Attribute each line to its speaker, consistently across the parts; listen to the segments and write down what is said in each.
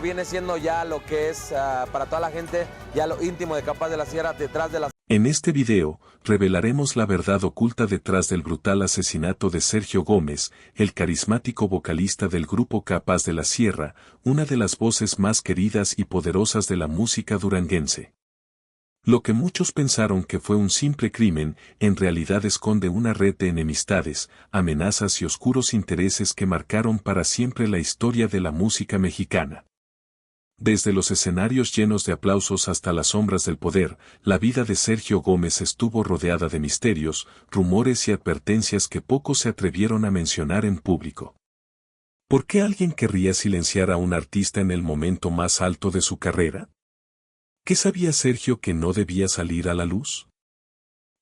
Speaker 1: Viene siendo ya lo que es para toda la gente, ya lo íntimo de Capaz de la Sierra, detrás de las...
Speaker 2: En este video, revelaremos la verdad oculta detrás del brutal asesinato de Sergio Gómez, el carismático vocalista del grupo Capaz de la Sierra, una de las voces más queridas y poderosas de la música duranguense. Lo que muchos pensaron que fue un simple crimen, en realidad esconde una red de enemistades, amenazas y oscuros intereses que marcaron para siempre la historia de la música mexicana. Desde los escenarios llenos de aplausos hasta las sombras del poder, la vida de Sergio Gómez estuvo rodeada de misterios, rumores y advertencias que pocos se atrevieron a mencionar en público. ¿Por qué alguien querría silenciar a un artista en el momento más alto de su carrera? ¿Qué sabía Sergio que no debía salir a la luz?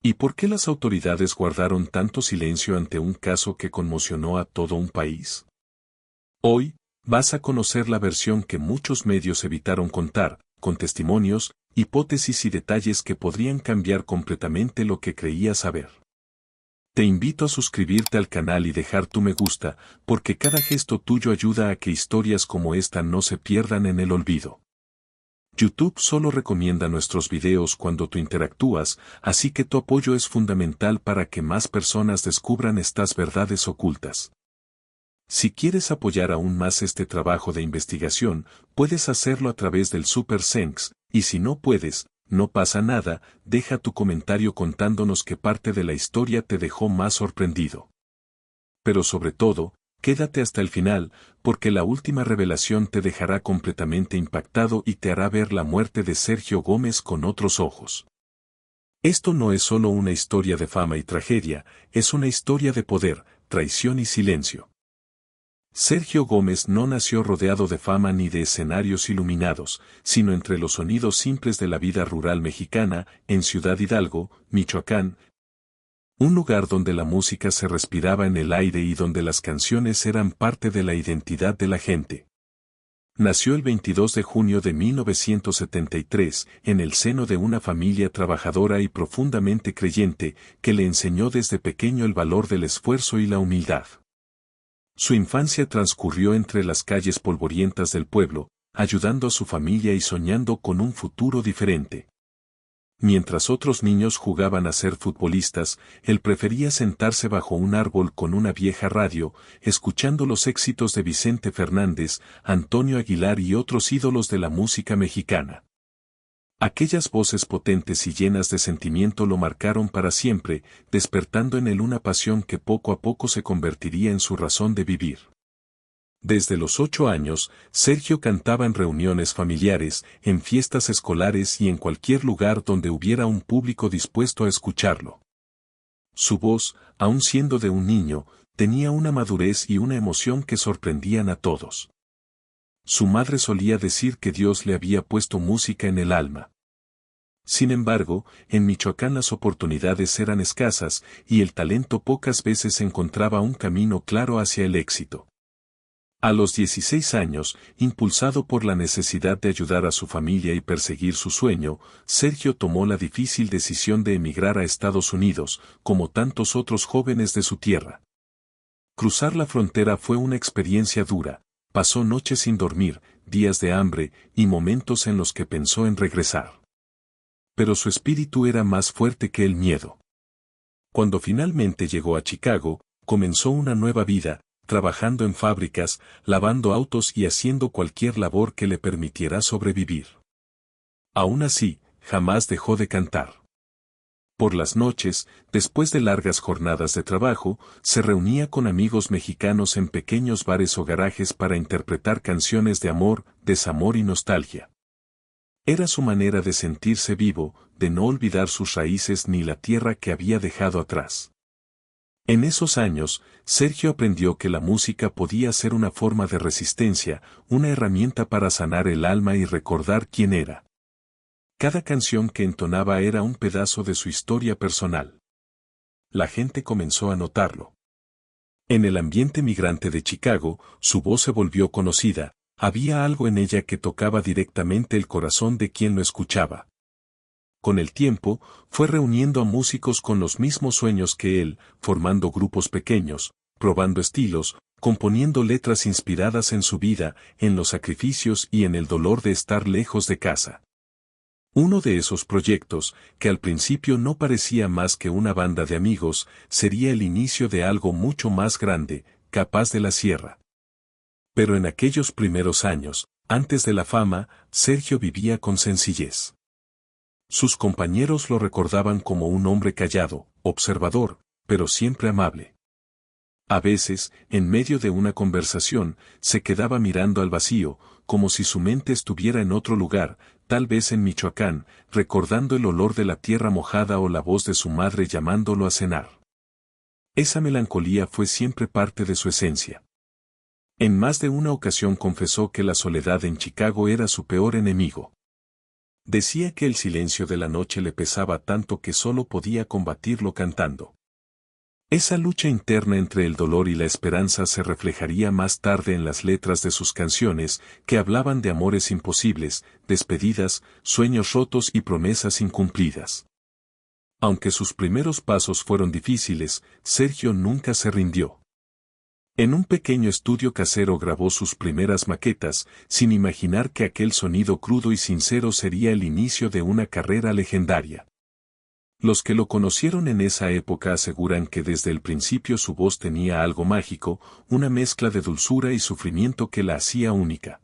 Speaker 2: ¿Y por qué las autoridades guardaron tanto silencio ante un caso que conmocionó a todo un país? Hoy, vas a conocer la versión que muchos medios evitaron contar, con testimonios, hipótesis y detalles que podrían cambiar completamente lo que creías saber. Te invito a suscribirte al canal y dejar tu me gusta, porque cada gesto tuyo ayuda a que historias como esta no se pierdan en el olvido. YouTube solo recomienda nuestros videos cuando tú interactúas, así que tu apoyo es fundamental para que más personas descubran estas verdades ocultas. Si quieres apoyar aún más este trabajo de investigación, puedes hacerlo a través del Super Thanks, y si no puedes, no pasa nada, deja tu comentario contándonos qué parte de la historia te dejó más sorprendido. Pero sobre todo, quédate hasta el final, porque la última revelación te dejará completamente impactado y te hará ver la muerte de Sergio Gómez con otros ojos. Esto no es solo una historia de fama y tragedia, es una historia de poder, traición y silencio. Sergio Gómez no nació rodeado de fama ni de escenarios iluminados, sino entre los sonidos simples de la vida rural mexicana, en Ciudad Hidalgo, Michoacán, un lugar donde la música se respiraba en el aire y donde las canciones eran parte de la identidad de la gente. Nació el 22 de junio de 1973, en el seno de una familia trabajadora y profundamente creyente, que le enseñó desde pequeño el valor del esfuerzo y la humildad. Su infancia transcurrió entre las calles polvorientas del pueblo, ayudando a su familia y soñando con un futuro diferente. Mientras otros niños jugaban a ser futbolistas, él prefería sentarse bajo un árbol con una vieja radio, escuchando los éxitos de Vicente Fernández, Antonio Aguilar y otros ídolos de la música mexicana. Aquellas voces potentes y llenas de sentimiento lo marcaron para siempre, despertando en él una pasión que poco a poco se convertiría en su razón de vivir. Desde los 8 años, Sergio cantaba en reuniones familiares, en fiestas escolares y en cualquier lugar donde hubiera un público dispuesto a escucharlo. Su voz, aun siendo de un niño, tenía una madurez y una emoción que sorprendían a todos. Su madre solía decir que Dios le había puesto música en el alma. Sin embargo, en Michoacán las oportunidades eran escasas y el talento pocas veces encontraba un camino claro hacia el éxito. A los 16 años, impulsado por la necesidad de ayudar a su familia y perseguir su sueño, Sergio tomó la difícil decisión de emigrar a Estados Unidos, como tantos otros jóvenes de su tierra. Cruzar la frontera fue una experiencia dura, pasó noches sin dormir, días de hambre y momentos en los que pensó en regresar. Pero su espíritu era más fuerte que el miedo. Cuando finalmente llegó a Chicago, comenzó una nueva vida, trabajando en fábricas, lavando autos y haciendo cualquier labor que le permitiera sobrevivir. Aún así, jamás dejó de cantar. Por las noches, después de largas jornadas de trabajo, se reunía con amigos mexicanos en pequeños bares o garajes para interpretar canciones de amor, desamor y nostalgia. Era su manera de sentirse vivo, de no olvidar sus raíces ni la tierra que había dejado atrás. En esos años, Sergio aprendió que la música podía ser una forma de resistencia, una herramienta para sanar el alma y recordar quién era. Cada canción que entonaba era un pedazo de su historia personal. La gente comenzó a notarlo. En el ambiente migrante de Chicago, su voz se volvió conocida, había algo en ella que tocaba directamente el corazón de quien lo escuchaba. Con el tiempo, fue reuniendo a músicos con los mismos sueños que él, formando grupos pequeños, probando estilos, componiendo letras inspiradas en su vida, en los sacrificios y en el dolor de estar lejos de casa. Uno de esos proyectos, que al principio no parecía más que una banda de amigos, sería el inicio de algo mucho más grande, Capaz de la Sierra. Pero en aquellos primeros años, antes de la fama, Sergio vivía con sencillez. Sus compañeros lo recordaban como un hombre callado, observador, pero siempre amable. A veces, en medio de una conversación, se quedaba mirando al vacío, como si su mente estuviera en otro lugar, tal vez en Michoacán, recordando el olor de la tierra mojada o la voz de su madre llamándolo a cenar. Esa melancolía fue siempre parte de su esencia. En más de una ocasión confesó que la soledad en Chicago era su peor enemigo. Decía que el silencio de la noche le pesaba tanto que solo podía combatirlo cantando. Esa lucha interna entre el dolor y la esperanza se reflejaría más tarde en las letras de sus canciones, que hablaban de amores imposibles, despedidas, sueños rotos y promesas incumplidas. Aunque sus primeros pasos fueron difíciles, Sergio nunca se rindió. En un pequeño estudio casero grabó sus primeras maquetas, sin imaginar que aquel sonido crudo y sincero sería el inicio de una carrera legendaria. Los que lo conocieron en esa época aseguran que desde el principio su voz tenía algo mágico, una mezcla de dulzura y sufrimiento que la hacía única.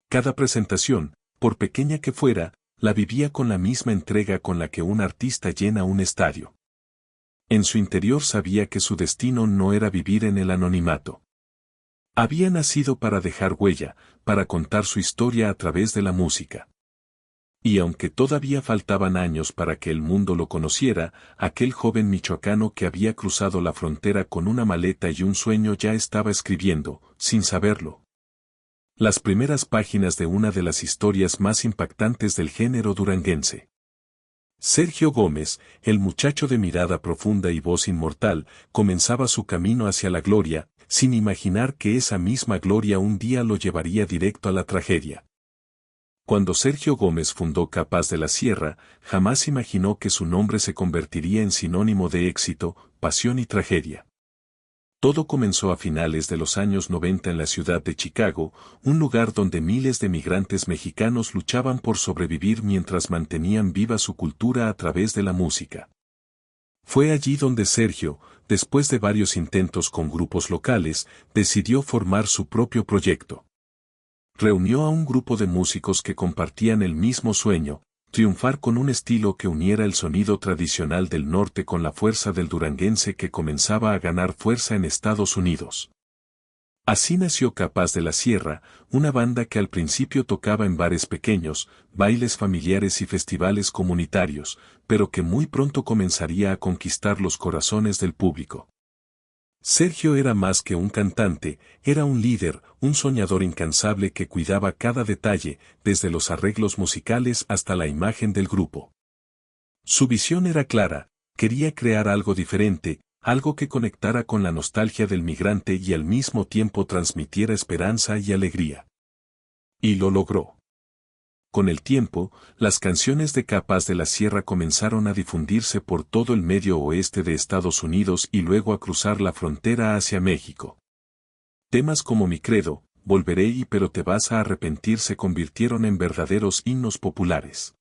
Speaker 2: Cada presentación, por pequeña que fuera, la vivía con la misma entrega con la que un artista llena un estadio. En su interior sabía que su destino no era vivir en el anonimato. Había nacido para dejar huella, para contar su historia a través de la música. Y aunque todavía faltaban años para que el mundo lo conociera, aquel joven michoacano que había cruzado la frontera con una maleta y un sueño ya estaba escribiendo, sin saberlo, las primeras páginas de una de las historias más impactantes del género duranguense. Sergio Gómez, el muchacho de mirada profunda y voz inmortal, comenzaba su camino hacia la gloria, sin imaginar que esa misma gloria un día lo llevaría directo a la tragedia. Cuando Sergio Gómez fundó Capaz de la Sierra, jamás imaginó que su nombre se convertiría en sinónimo de éxito, pasión y tragedia. Todo comenzó a finales de los años 90 en la ciudad de Chicago, un lugar donde miles de migrantes mexicanos luchaban por sobrevivir mientras mantenían viva su cultura a través de la música. Fue allí donde Sergio, después de varios intentos con grupos locales, decidió formar su propio proyecto. Reunió a un grupo de músicos que compartían el mismo sueño, triunfar con un estilo que uniera el sonido tradicional del norte con la fuerza del duranguense que comenzaba a ganar fuerza en Estados Unidos. Así nació Capaz de la Sierra, una banda que al principio tocaba en bares pequeños, bailes familiares y festivales comunitarios, pero que muy pronto comenzaría a conquistar los corazones del público. Sergio era más que un cantante, era un líder, un soñador incansable que cuidaba cada detalle, desde los arreglos musicales hasta la imagen del grupo. Su visión era clara, quería crear algo diferente, algo que conectara con la nostalgia del migrante y al mismo tiempo transmitiera esperanza y alegría. Y lo logró. Con el tiempo, las canciones de Capaz de la Sierra comenzaron a difundirse por todo el medio oeste de Estados Unidos y luego a cruzar la frontera hacia México. Temas como Mi Credo, Volveré y Pero te vas a arrepentir se convirtieron en verdaderos himnos populares.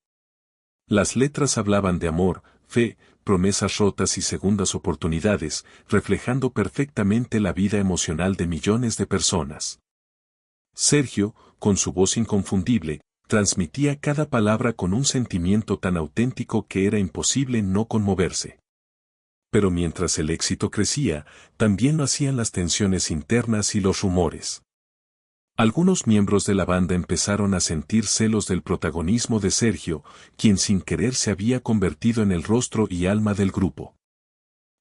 Speaker 2: Las letras hablaban de amor, fe, promesas rotas y segundas oportunidades, reflejando perfectamente la vida emocional de millones de personas. Sergio, con su voz inconfundible, transmitía cada palabra con un sentimiento tan auténtico que era imposible no conmoverse. Pero mientras el éxito crecía, también lo hacían las tensiones internas y los rumores. Algunos miembros de la banda empezaron a sentir celos del protagonismo de Sergio, quien sin querer se había convertido en el rostro y alma del grupo.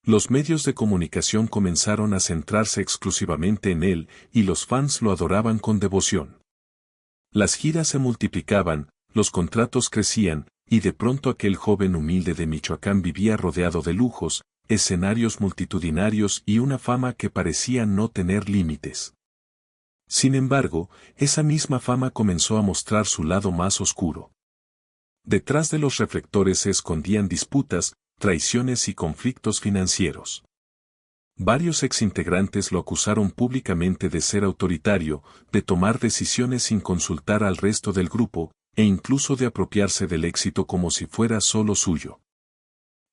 Speaker 2: Los medios de comunicación comenzaron a centrarse exclusivamente en él, y los fans lo adoraban con devoción. Las giras se multiplicaban, los contratos crecían, y de pronto aquel joven humilde de Michoacán vivía rodeado de lujos, escenarios multitudinarios y una fama que parecía no tener límites. Sin embargo, esa misma fama comenzó a mostrar su lado más oscuro. Detrás de los reflectores se escondían disputas, traiciones y conflictos financieros. Varios exintegrantes lo acusaron públicamente de ser autoritario, de tomar decisiones sin consultar al resto del grupo, e incluso de apropiarse del éxito como si fuera solo suyo.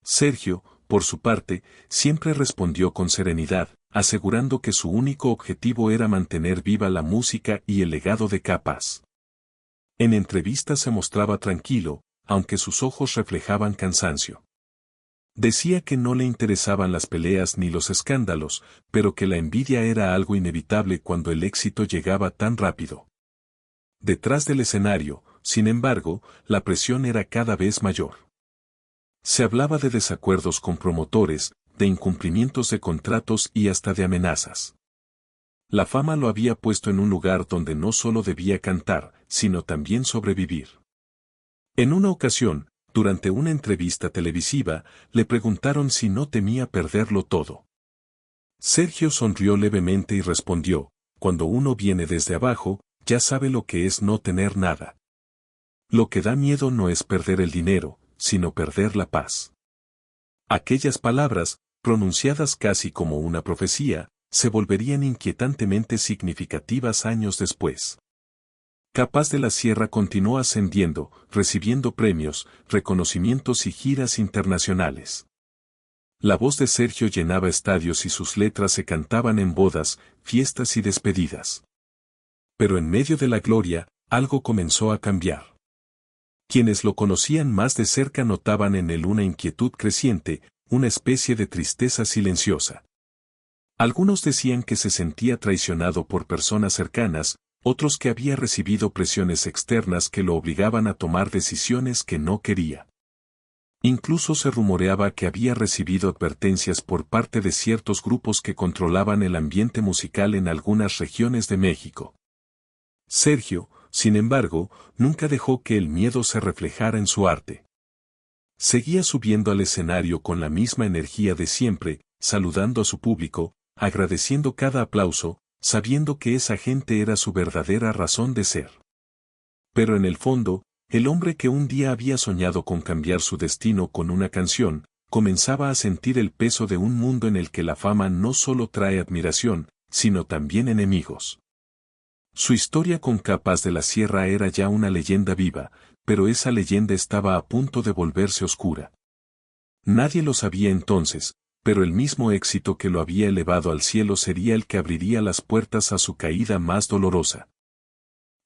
Speaker 2: Sergio, por su parte, siempre respondió con serenidad, asegurando que su único objetivo era mantener viva la música y el legado de Capas. En entrevistas se mostraba tranquilo, aunque sus ojos reflejaban cansancio. Decía que no le interesaban las peleas ni los escándalos, pero que la envidia era algo inevitable cuando el éxito llegaba tan rápido. Detrás del escenario, sin embargo, la presión era cada vez mayor. Se hablaba de desacuerdos con promotores, de incumplimientos de contratos y hasta de amenazas. La fama lo había puesto en un lugar donde no solo debía cantar, sino también sobrevivir. En una ocasión, durante una entrevista televisiva, le preguntaron si no temía perderlo todo. Sergio sonrió levemente y respondió, cuando uno viene desde abajo, ya sabe lo que es no tener nada. Lo que da miedo no es perder el dinero, sino perder la paz. Aquellas palabras, pronunciadas casi como una profecía, se volverían inquietantemente significativas años después. Capas de la Sierra continuó ascendiendo, recibiendo premios, reconocimientos y giras internacionales. La voz de Sergio llenaba estadios y sus letras se cantaban en bodas, fiestas y despedidas. Pero en medio de la gloria, algo comenzó a cambiar. Quienes lo conocían más de cerca notaban en él una inquietud creciente, una especie de tristeza silenciosa. Algunos decían que se sentía traicionado por personas cercanas, otros que había recibido presiones externas que lo obligaban a tomar decisiones que no quería. Incluso se rumoreaba que había recibido advertencias por parte de ciertos grupos que controlaban el ambiente musical en algunas regiones de México. Sergio, sin embargo, nunca dejó que el miedo se reflejara en su arte. Seguía subiendo al escenario con la misma energía de siempre, saludando a su público, agradeciendo cada aplauso, sabiendo que esa gente era su verdadera razón de ser. Pero en el fondo, el hombre que un día había soñado con cambiar su destino con una canción, comenzaba a sentir el peso de un mundo en el que la fama no solo trae admiración, sino también enemigos. Su historia con Capas de la Sierra era ya una leyenda viva, pero esa leyenda estaba a punto de volverse oscura. Nadie lo sabía entonces, pero el mismo éxito que lo había elevado al cielo sería el que abriría las puertas a su caída más dolorosa.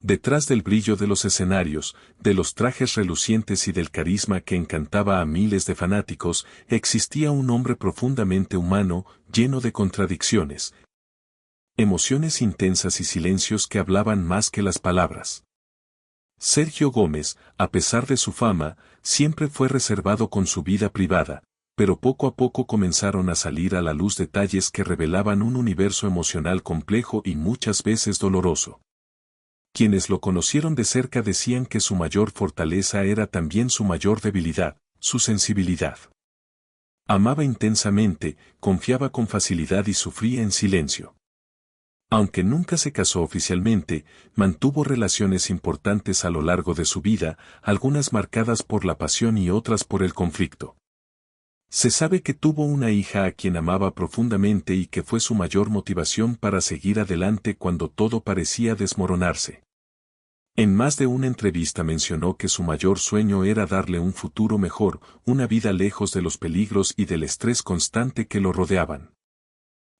Speaker 2: Detrás del brillo de los escenarios, de los trajes relucientes y del carisma que encantaba a miles de fanáticos, existía un hombre profundamente humano, lleno de contradicciones, emociones intensas y silencios que hablaban más que las palabras. Sergio Gómez, a pesar de su fama, siempre fue reservado con su vida privada, pero poco a poco comenzaron a salir a la luz detalles que revelaban un universo emocional complejo y muchas veces doloroso. Quienes lo conocieron de cerca decían que su mayor fortaleza era también su mayor debilidad, su sensibilidad. Amaba intensamente, confiaba con facilidad y sufría en silencio. Aunque nunca se casó oficialmente, mantuvo relaciones importantes a lo largo de su vida, algunas marcadas por la pasión y otras por el conflicto. Se sabe que tuvo una hija a quien amaba profundamente y que fue su mayor motivación para seguir adelante cuando todo parecía desmoronarse. En más de una entrevista mencionó que su mayor sueño era darle un futuro mejor, una vida lejos de los peligros y del estrés constante que lo rodeaban.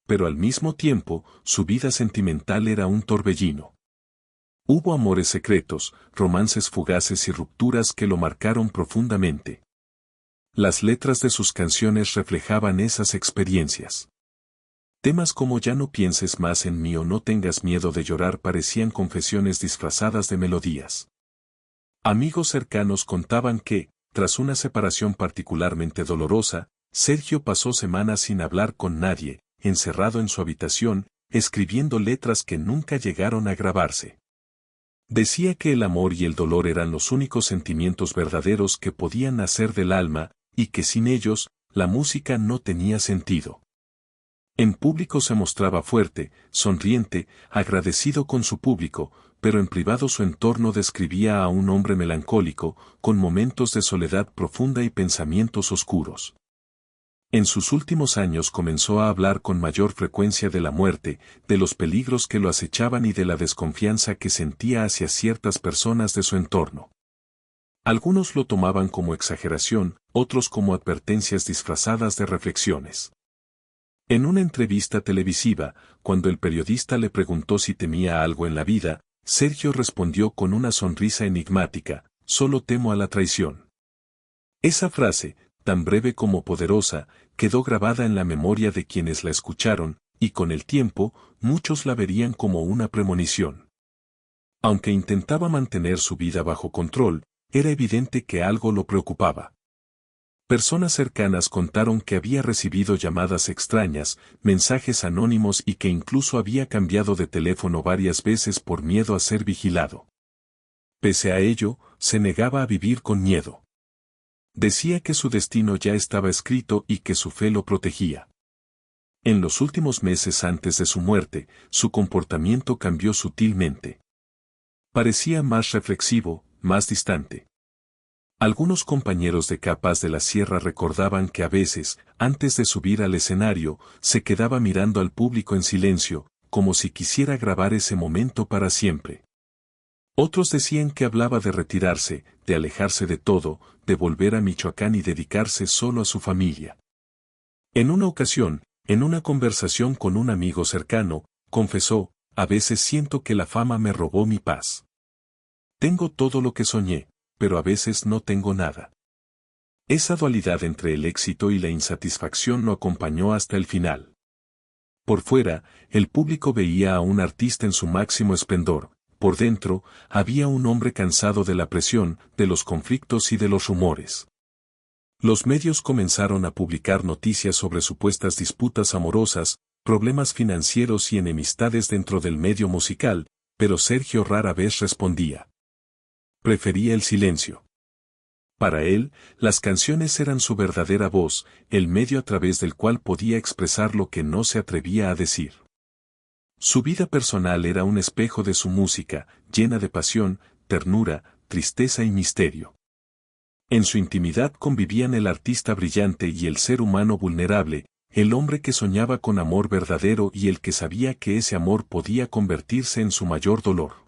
Speaker 2: Pero al mismo tiempo, su vida sentimental era un torbellino. Hubo amores secretos, romances fugaces y rupturas que lo marcaron profundamente. Las letras de sus canciones reflejaban esas experiencias. Temas como Ya no pienses más en mí o No tengas miedo de llorar parecían confesiones disfrazadas de melodías. Amigos cercanos contaban que, tras una separación particularmente dolorosa, Sergio pasó semanas sin hablar con nadie, encerrado en su habitación, escribiendo letras que nunca llegaron a grabarse. Decía que el amor y el dolor eran los únicos sentimientos verdaderos que podían nacer del alma, y que sin ellos, la música no tenía sentido. En público se mostraba fuerte, sonriente, agradecido con su público, pero en privado su entorno describía a un hombre melancólico, con momentos de soledad profunda y pensamientos oscuros. En sus últimos años comenzó a hablar con mayor frecuencia de la muerte, de los peligros que lo acechaban y de la desconfianza que sentía hacia ciertas personas de su entorno. Algunos lo tomaban como exageración, otros como advertencias disfrazadas de reflexiones. En una entrevista televisiva, cuando el periodista le preguntó si temía algo en la vida, Sergio respondió con una sonrisa enigmática: solo temo a la traición. Esa frase, tan breve como poderosa, quedó grabada en la memoria de quienes la escucharon, y con el tiempo, muchos la verían como una premonición. Aunque intentaba mantener su vida bajo control, era evidente que algo lo preocupaba. Personas cercanas contaron que había recibido llamadas extrañas, mensajes anónimos y que incluso había cambiado de teléfono varias veces por miedo a ser vigilado. Pese a ello, se negaba a vivir con miedo. Decía que su destino ya estaba escrito y que su fe lo protegía. En los últimos meses antes de su muerte, su comportamiento cambió sutilmente. Parecía más reflexivo, más distante. Algunos compañeros de Capas de la Sierra recordaban que a veces, antes de subir al escenario, se quedaba mirando al público en silencio, como si quisiera grabar ese momento para siempre. Otros decían que hablaba de retirarse, de alejarse de todo, de volver a Michoacán y dedicarse solo a su familia. En una ocasión, en una conversación con un amigo cercano, confesó: a veces siento que la fama me robó mi paz. Tengo todo lo que soñé, pero a veces no tengo nada. Esa dualidad entre el éxito y la insatisfacción lo acompañó hasta el final. Por fuera, el público veía a un artista en su máximo esplendor. Por dentro, había un hombre cansado de la presión, de los conflictos y de los rumores. Los medios comenzaron a publicar noticias sobre supuestas disputas amorosas, problemas financieros y enemistades dentro del medio musical, pero Sergio rara vez respondía. Prefería el silencio. Para él, las canciones eran su verdadera voz, el medio a través del cual podía expresar lo que no se atrevía a decir. Su vida personal era un espejo de su música, llena de pasión, ternura, tristeza y misterio. En su intimidad convivían el artista brillante y el ser humano vulnerable, el hombre que soñaba con amor verdadero y el que sabía que ese amor podía convertirse en su mayor dolor.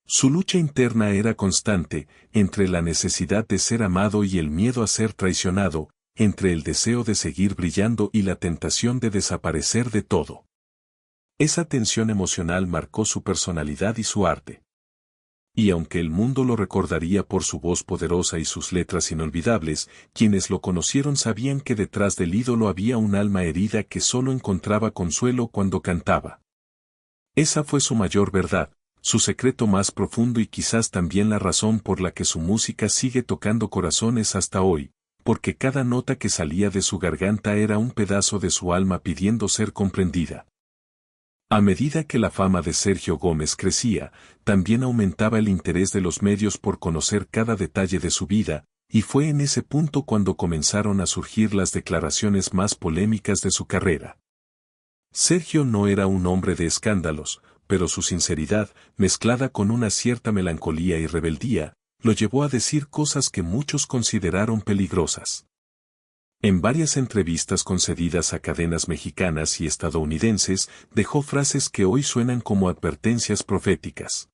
Speaker 2: Su lucha interna era constante, entre la necesidad de ser amado y el miedo a ser traicionado, entre el deseo de seguir brillando y la tentación de desaparecer de todo. Esa tensión emocional marcó su personalidad y su arte. Y aunque el mundo lo recordaría por su voz poderosa y sus letras inolvidables, quienes lo conocieron sabían que detrás del ídolo había un alma herida que solo encontraba consuelo cuando cantaba. Esa fue su mayor verdad, su secreto más profundo y quizás también la razón por la que su música sigue tocando corazones hasta hoy, porque cada nota que salía de su garganta era un pedazo de su alma pidiendo ser comprendida. A medida que la fama de Sergio Gómez crecía, también aumentaba el interés de los medios por conocer cada detalle de su vida, y fue en ese punto cuando comenzaron a surgir las declaraciones más polémicas de su carrera. Sergio no era un hombre de escándalos, pero su sinceridad, mezclada con una cierta melancolía y rebeldía, lo llevó a decir cosas que muchos consideraron peligrosas. En varias entrevistas concedidas a cadenas mexicanas y estadounidenses, dejó frases que hoy suenan como advertencias proféticas.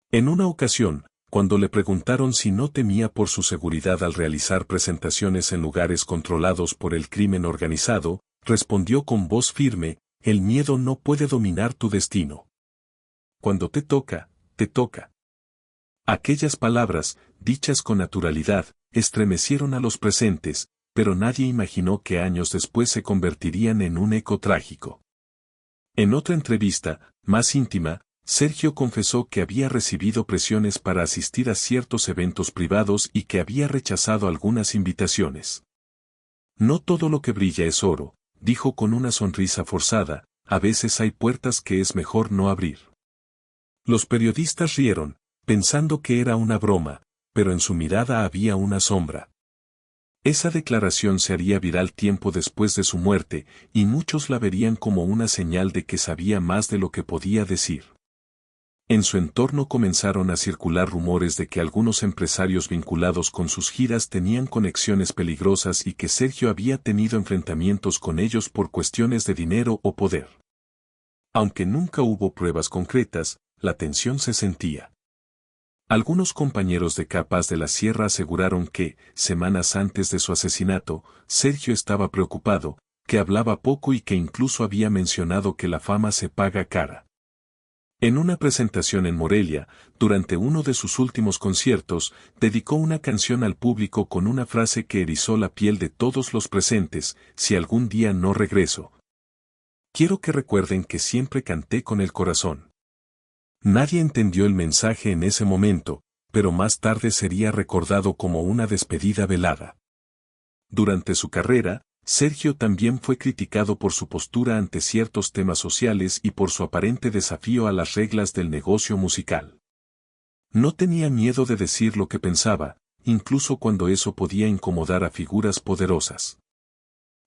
Speaker 2: En una ocasión, cuando le preguntaron si no temía por su seguridad al realizar presentaciones en lugares controlados por el crimen organizado, respondió con voz firme: el miedo no puede dominar tu destino. Cuando te toca, te toca. Aquellas palabras, dichas con naturalidad, estremecieron a los presentes, pero nadie imaginó que años después se convertirían en un eco trágico. En otra entrevista, más íntima, Sergio confesó que había recibido presiones para asistir a ciertos eventos privados y que había rechazado algunas invitaciones. No todo lo que brilla es oro, dijo con una sonrisa forzada, a veces hay puertas que es mejor no abrir. Los periodistas rieron, pensando que era una broma, pero en su mirada había una sombra. Esa declaración se haría viral tiempo después de su muerte, y muchos la verían como una señal de que sabía más de lo que podía decir. En su entorno comenzaron a circular rumores de que algunos empresarios vinculados con sus giras tenían conexiones peligrosas y que Sergio había tenido enfrentamientos con ellos por cuestiones de dinero o poder. Aunque nunca hubo pruebas concretas, la tensión se sentía. Algunos compañeros de Capas de la Sierra aseguraron que, semanas antes de su asesinato, Sergio estaba preocupado, que hablaba poco y que incluso había mencionado que la fama se paga cara. En una presentación en Morelia, durante uno de sus últimos conciertos, dedicó una canción al público con una frase que erizó la piel de todos los presentes: si algún día no regreso, quiero que recuerden que siempre canté con el corazón. Nadie entendió el mensaje en ese momento, pero más tarde sería recordado como una despedida velada. Durante su carrera, Sergio también fue criticado por su postura ante ciertos temas sociales y por su aparente desafío a las reglas del negocio musical. No tenía miedo de decir lo que pensaba, incluso cuando eso podía incomodar a figuras poderosas.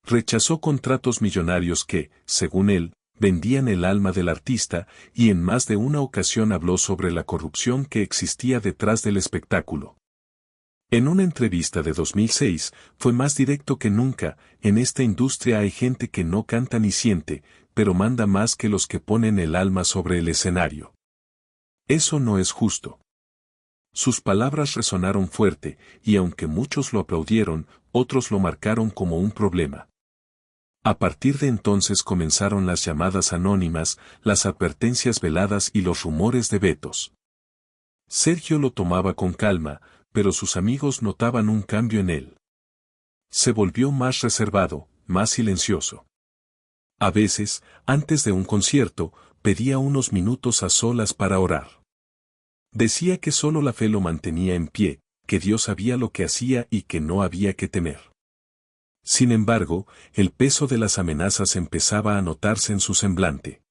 Speaker 2: Rechazó contratos millonarios que, según él, vendían el alma del artista, y en más de una ocasión habló sobre la corrupción que existía detrás del espectáculo. En una entrevista de 2006, fue más directo que nunca: en esta industria hay gente que no canta ni siente, pero manda más que los que ponen el alma sobre el escenario. Eso no es justo. Sus palabras resonaron fuerte, y aunque muchos lo aplaudieron, otros lo marcaron como un problema. A partir de entonces comenzaron las llamadas anónimas, las advertencias veladas y los rumores de vetos. Sergio lo tomaba con calma, pero sus amigos notaban un cambio en él. Se volvió más reservado, más silencioso. A veces, antes de un concierto, pedía unos minutos a solas para orar. Decía que solo la fe lo mantenía en pie, que Dios sabía lo que hacía y que no había que temer. Sin embargo, el peso de las amenazas empezaba a notarse en su semblante.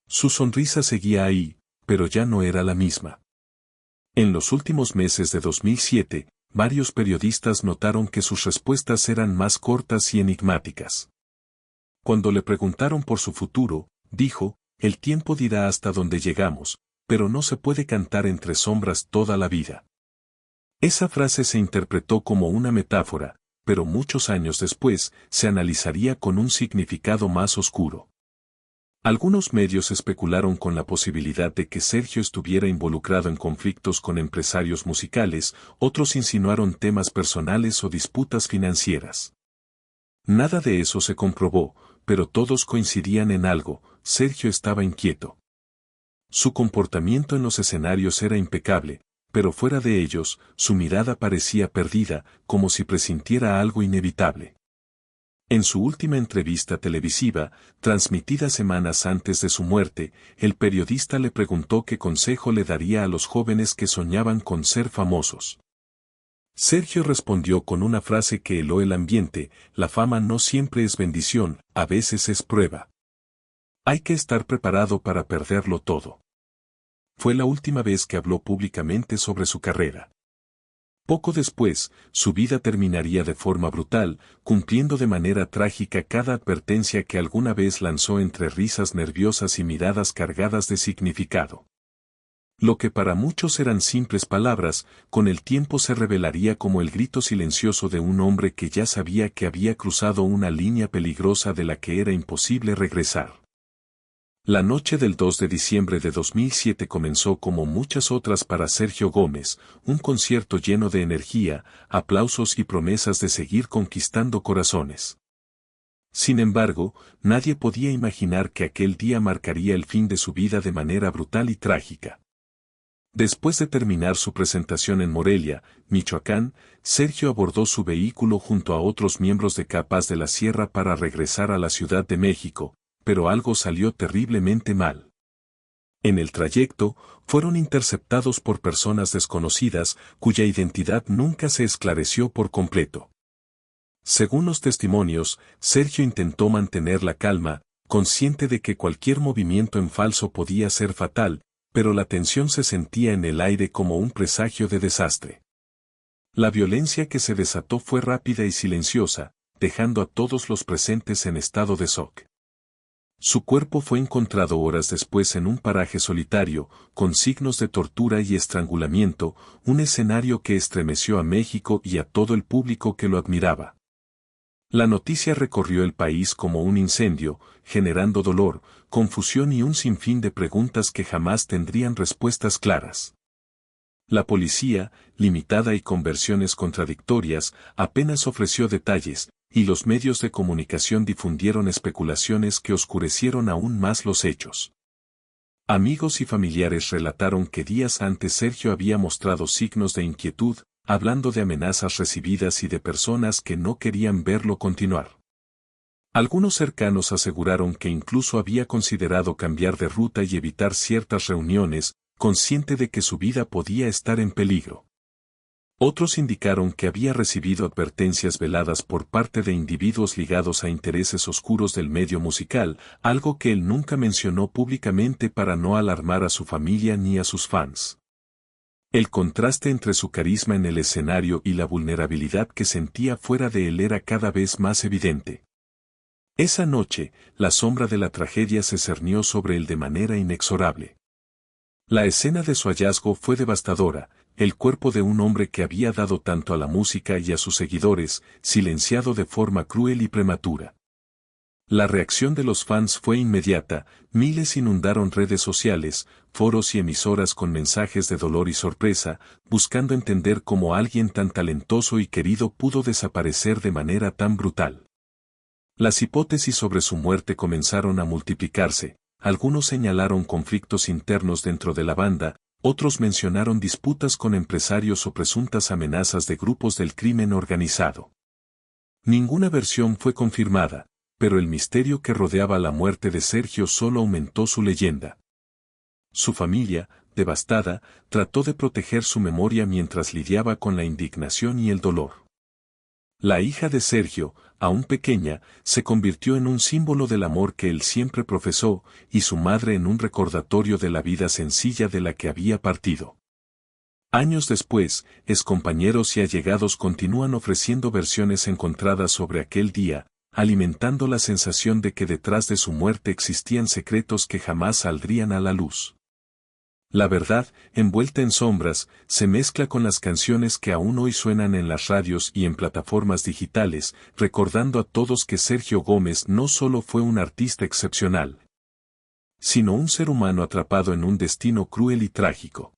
Speaker 2: Su sonrisa seguía ahí, pero ya no era la misma. En los últimos meses de 2007, varios periodistas notaron que sus respuestas eran más cortas y enigmáticas. Cuando le preguntaron por su futuro, dijo: el tiempo dirá hasta dónde llegamos, pero no se puede cantar entre sombras toda la vida. Esa frase se interpretó como una metáfora, pero muchos años después se analizaría con un significado más oscuro. Algunos medios especularon con la posibilidad de que Sergio estuviera involucrado en conflictos con empresarios musicales, otros insinuaron temas personales o disputas financieras. Nada de eso se comprobó, pero todos coincidían en algo: Sergio estaba inquieto. Su comportamiento en los escenarios era impecable, pero fuera de ellos, su mirada parecía perdida, como si presintiera algo inevitable. En su última entrevista televisiva, transmitida semanas antes de su muerte, el periodista le preguntó qué consejo le daría a los jóvenes que soñaban con ser famosos. Sergio respondió con una frase que heló el ambiente: la fama no siempre es bendición, a veces es prueba. Hay que estar preparado para perderlo todo. Fue la última vez que habló públicamente sobre su carrera. Poco después, su vida terminaría de forma brutal, cumpliendo de manera trágica cada advertencia que alguna vez lanzó entre risas nerviosas y miradas cargadas de significado. Lo que para muchos eran simples palabras, con el tiempo se revelaría como el grito silencioso de un hombre que ya sabía que había cruzado una línea peligrosa de la que era imposible regresar. La noche del 2 de diciembre de 2007 comenzó como muchas otras para Sergio Gómez, un concierto lleno de energía, aplausos y promesas de seguir conquistando corazones. Sin embargo, nadie podía imaginar que aquel día marcaría el fin de su vida de manera brutal y trágica. Después de terminar su presentación en Morelia, Michoacán, Sergio abordó su vehículo junto a otros miembros de Capas de la Sierra para regresar a la Ciudad de México, pero algo salió terriblemente mal. En el trayecto, fueron interceptados por personas desconocidas, cuya identidad nunca se esclareció por completo. Según los testimonios, Sergio intentó mantener la calma, consciente de que cualquier movimiento en falso podía ser fatal, pero la tensión se sentía en el aire como un presagio de desastre. La violencia que se desató fue rápida y silenciosa, dejando a todos los presentes en estado de shock. Su cuerpo fue encontrado horas después en un paraje solitario, con signos de tortura y estrangulamiento, un escenario que estremeció a México y a todo el público que lo admiraba. La noticia recorrió el país como un incendio, generando dolor, confusión y un sinfín de preguntas que jamás tendrían respuestas claras. La policía, limitada y con versiones contradictorias, apenas ofreció detalles, y los medios de comunicación difundieron especulaciones que oscurecieron aún más los hechos. Amigos y familiares relataron que días antes Sergio había mostrado signos de inquietud, hablando de amenazas recibidas y de personas que no querían verlo continuar. Algunos cercanos aseguraron que incluso había considerado cambiar de ruta y evitar ciertas reuniones, consciente de que su vida podía estar en peligro. Otros indicaron que había recibido advertencias veladas por parte de individuos ligados a intereses oscuros del medio musical, algo que él nunca mencionó públicamente para no alarmar a su familia ni a sus fans. El contraste entre su carisma en el escenario y la vulnerabilidad que sentía fuera de él era cada vez más evidente. Esa noche, la sombra de la tragedia se cernió sobre él de manera inexorable. La escena de su hallazgo fue devastadora, el cuerpo de un hombre que había dado tanto a la música y a sus seguidores, silenciado de forma cruel y prematura. La reacción de los fans fue inmediata, miles inundaron redes sociales, foros y emisoras con mensajes de dolor y sorpresa, buscando entender cómo alguien tan talentoso y querido pudo desaparecer de manera tan brutal. Las hipótesis sobre su muerte comenzaron a multiplicarse. Algunos señalaron conflictos internos dentro de la banda, otros mencionaron disputas con empresarios o presuntas amenazas de grupos del crimen organizado. Ninguna versión fue confirmada, pero el misterio que rodeaba la muerte de Sergio solo aumentó su leyenda. Su familia, devastada, trató de proteger su memoria mientras lidiaba con la indignación y el dolor. La hija de Sergio, aún pequeña, se convirtió en un símbolo del amor que él siempre profesó, y su madre en un recordatorio de la vida sencilla de la que había partido. Años después, excompañeros y allegados continúan ofreciendo versiones encontradas sobre aquel día, alimentando la sensación de que detrás de su muerte existían secretos que jamás saldrían a la luz. La verdad, envuelta en sombras, se mezcla con las canciones que aún hoy suenan en las radios y en plataformas digitales, recordando a todos que Sergio Gómez no solo fue un artista excepcional, sino un ser humano atrapado en un destino cruel y trágico.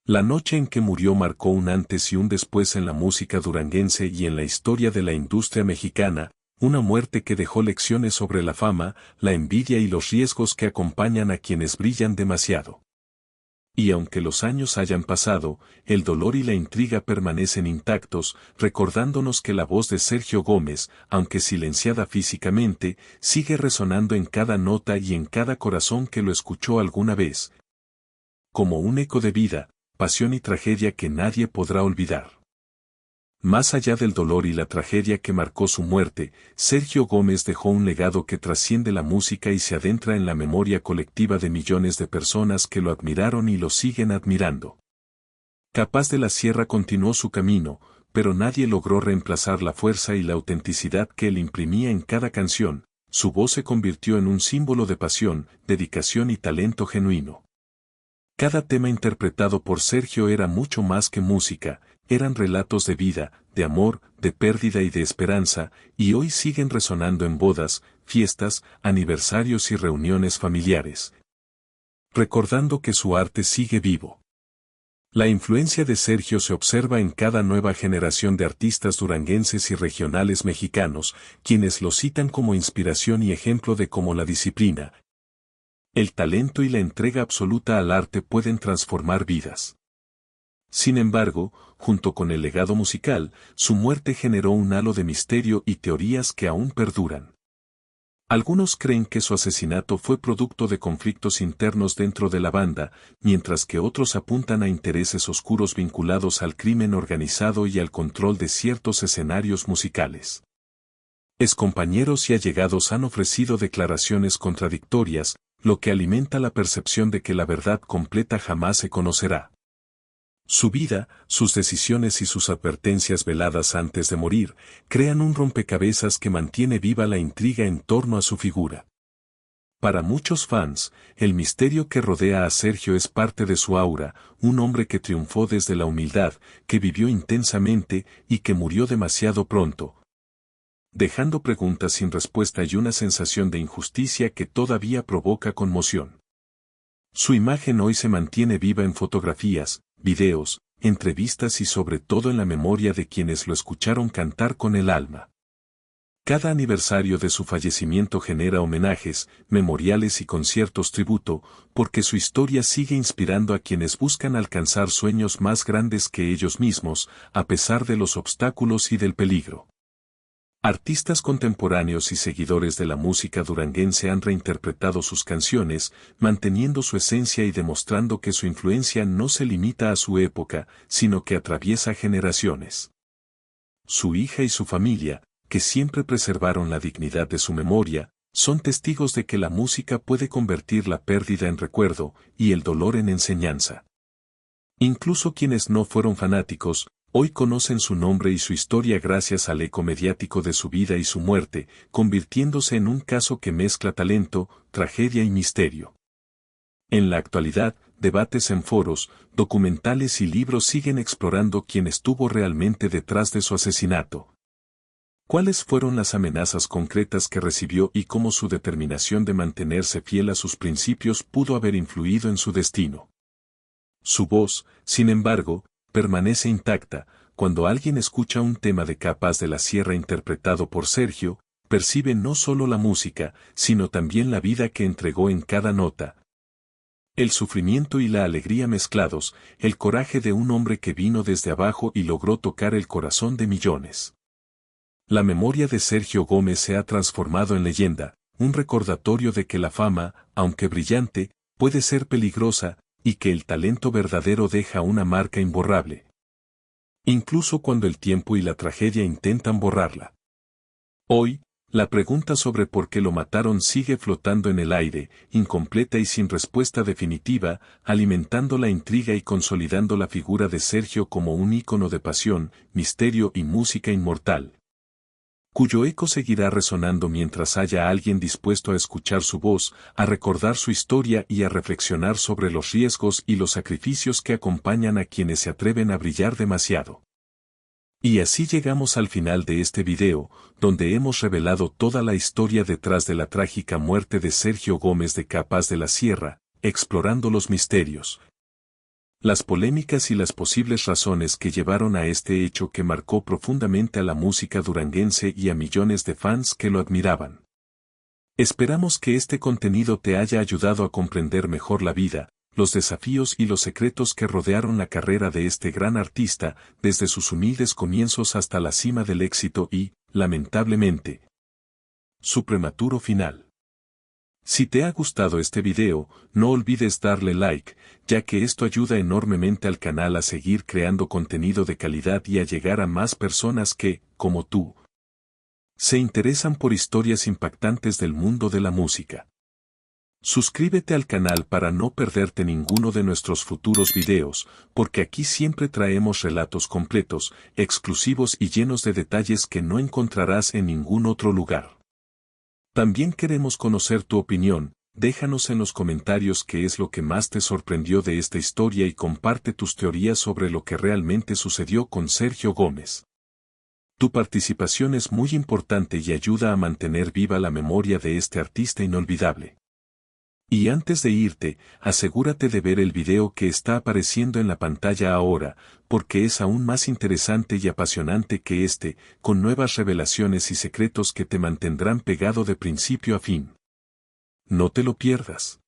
Speaker 2: La noche en que murió marcó un antes y un después en la música duranguense y en la historia de la industria mexicana, una muerte que dejó lecciones sobre la fama, la envidia y los riesgos que acompañan a quienes brillan demasiado. Y aunque los años hayan pasado, el dolor y la intriga permanecen intactos, recordándonos que la voz de Sergio Gómez, aunque silenciada físicamente, sigue resonando en cada nota y en cada corazón que lo escuchó alguna vez. Como un eco de vida, pasión y tragedia que nadie podrá olvidar. Más allá del dolor y la tragedia que marcó su muerte, Sergio Gómez dejó un legado que trasciende la música y se adentra en la memoria colectiva de millones de personas que lo admiraron y lo siguen admirando. Capaz de la Sierra continuó su camino, pero nadie logró reemplazar la fuerza y la autenticidad que él imprimía en cada canción. Su voz se convirtió en un símbolo de pasión, dedicación y talento genuino. Cada tema interpretado por Sergio era mucho más que música, eran relatos de vida, de amor, de pérdida y de esperanza, y hoy siguen resonando en bodas, fiestas, aniversarios y reuniones familiares. Recordando que su arte sigue vivo. La influencia de Sergio se observa en cada nueva generación de artistas duranguenses y regionales mexicanos, quienes lo citan como inspiración y ejemplo de cómo la disciplina, el talento y la entrega absoluta al arte pueden transformar vidas. Sin embargo, junto con el legado musical, su muerte generó un halo de misterio y teorías que aún perduran. Algunos creen que su asesinato fue producto de conflictos internos dentro de la banda, mientras que otros apuntan a intereses oscuros vinculados al crimen organizado y al control de ciertos escenarios musicales. Excompañeros y allegados han ofrecido declaraciones contradictorias, lo que alimenta la percepción de que la verdad completa jamás se conocerá. Su vida, sus decisiones y sus advertencias veladas antes de morir, crean un rompecabezas que mantiene viva la intriga en torno a su figura. Para muchos fans, el misterio que rodea a Sergio es parte de su aura, un hombre que triunfó desde la humildad, que vivió intensamente y que murió demasiado pronto, dejando preguntas sin respuesta y una sensación de injusticia que todavía provoca conmoción. Su imagen hoy se mantiene viva en fotografías, videos, entrevistas y sobre todo en la memoria de quienes lo escucharon cantar con el alma. Cada aniversario de su fallecimiento genera homenajes, memoriales y conciertos tributo, porque su historia sigue inspirando a quienes buscan alcanzar sueños más grandes que ellos mismos, a pesar de los obstáculos y del peligro. Artistas contemporáneos y seguidores de la música duranguense han reinterpretado sus canciones, manteniendo su esencia y demostrando que su influencia no se limita a su época, sino que atraviesa generaciones. Su hija y su familia, que siempre preservaron la dignidad de su memoria, son testigos de que la música puede convertir la pérdida en recuerdo y el dolor en enseñanza. Incluso quienes no fueron fanáticos, hoy conocen su nombre y su historia gracias al eco mediático de su vida y su muerte, convirtiéndose en un caso que mezcla talento, tragedia y misterio. En la actualidad, debates en foros, documentales y libros siguen explorando quién estuvo realmente detrás de su asesinato. ¿Cuáles fueron las amenazas concretas que recibió y cómo su determinación de mantenerse fiel a sus principios pudo haber influido en su destino? Su voz, sin embargo, permanece intacta. Cuando alguien escucha un tema de Capaz de la Sierra interpretado por Sergio, percibe no solo la música, sino también la vida que entregó en cada nota. El sufrimiento y la alegría mezclados, el coraje de un hombre que vino desde abajo y logró tocar el corazón de millones. La memoria de Sergio Gómez se ha transformado en leyenda, un recordatorio de que la fama, aunque brillante, puede ser peligrosa, y que el talento verdadero deja una marca imborrable. Incluso cuando el tiempo y la tragedia intentan borrarla. Hoy, la pregunta sobre por qué lo mataron sigue flotando en el aire, incompleta y sin respuesta definitiva, alimentando la intriga y consolidando la figura de Sergio como un ícono de pasión, misterio y música inmortal, cuyo eco seguirá resonando mientras haya alguien dispuesto a escuchar su voz, a recordar su historia y a reflexionar sobre los riesgos y los sacrificios que acompañan a quienes se atreven a brillar demasiado. Y así llegamos al final de este video, donde hemos revelado toda la historia detrás de la trágica muerte de Sergio Gómez de Capaz de la Sierra, explorando los misterios, las polémicas y las posibles razones que llevaron a este hecho que marcó profundamente a la música duranguense y a millones de fans que lo admiraban. Esperamos que este contenido te haya ayudado a comprender mejor la vida, los desafíos y los secretos que rodearon la carrera de este gran artista, desde sus humildes comienzos hasta la cima del éxito y, lamentablemente, su prematuro final. Si te ha gustado este video, no olvides darle like, ya que esto ayuda enormemente al canal a seguir creando contenido de calidad y a llegar a más personas que, como tú, se interesan por historias impactantes del mundo de la música. Suscríbete al canal para no perderte ninguno de nuestros futuros videos, porque aquí siempre traemos relatos completos, exclusivos y llenos de detalles que no encontrarás en ningún otro lugar. También queremos conocer tu opinión, déjanos en los comentarios qué es lo que más te sorprendió de esta historia y comparte tus teorías sobre lo que realmente sucedió con Sergio Gómez. Tu participación es muy importante y ayuda a mantener viva la memoria de este artista inolvidable. Y antes de irte, asegúrate de ver el video que está apareciendo en la pantalla ahora, porque es aún más interesante y apasionante que este, con nuevas revelaciones y secretos que te mantendrán pegado de principio a fin. No te lo pierdas.